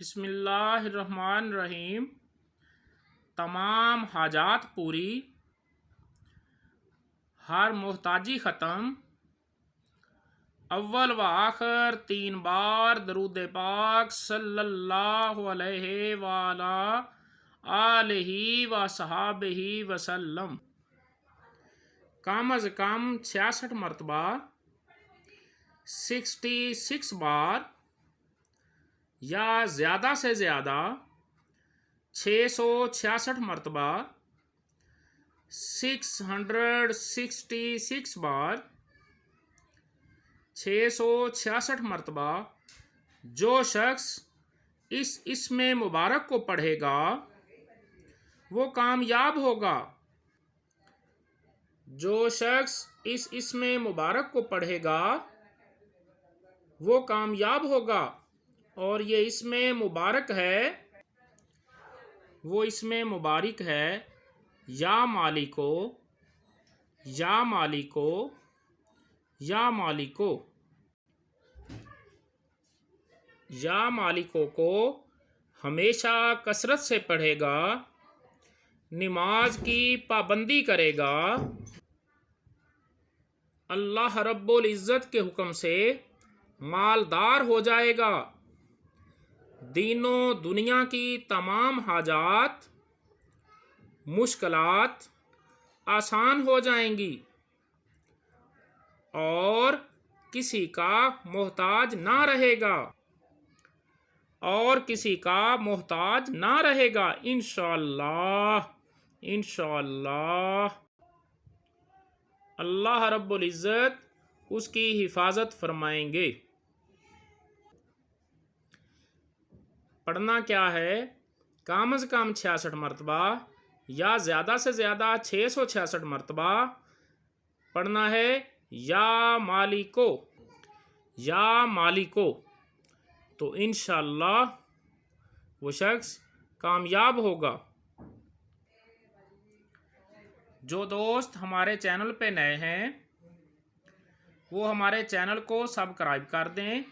बिस्मिल्लाहिर्रहमानिर्रहीम। तमाम हाजात पूरी, हर मोहताजी ख़त्म। अव्वल व आखिर 3 बार दरूद पाक सल्लल्लाहु अलैहि वाला आलिही व सहाबिही वसल्लम। कम अज़ कम 66 मरतबा, 66 बार या ज़्यादा से ज़्यादा 666 मरतबा, 666 बार, 666 मरतबा जो शख्स इस इसमें मुबारक को पढ़ेगा वो कामयाब होगा। जो शख्स इस इसमें मुबारक को पढ़ेगा वो कामयाब होगा। और ये इसमें मुबारक है, वो इसमें मुबारक है या मालिको, या मालिको, या मालिको। या मालिको को हमेशा कसरत से पढ़ेगा, नमाज की पाबंदी करेगा, अल्लाह रब्बुल इज़्ज़त के हुक्म से मालदार हो जाएगा। दीनों दुनिया की तमाम हाजात मुश्किलात आसान हो जाएंगी और किसी का मोहताज ना रहेगा, और किसी का मोहताज ना रहेगा इंशाअल्लाह। इंशाअल्लाह अल्लाह रब्बुल इज़्ज़त उसकी हिफाजत फरमाएंगे। पढ़ना क्या है? कम अज़ कम 66 मरतबा या ज़्यादा से ज़्यादा 666 मरतबा पढ़ना है या मालिको, या मालिको। तो इंशाअल्लाह वो शख्स कामयाब होगा। जो दोस्त हमारे चैनल पे नए हैं वो हमारे चैनल को सब्सक्राइब कर दें,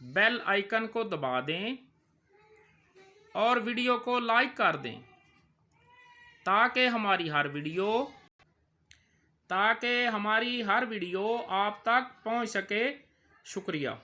बेल आइकन को दबा दें और वीडियो को लाइक कर दें ताकि हमारी हर वीडियो आप तक पहुंच सके। शुक्रिया।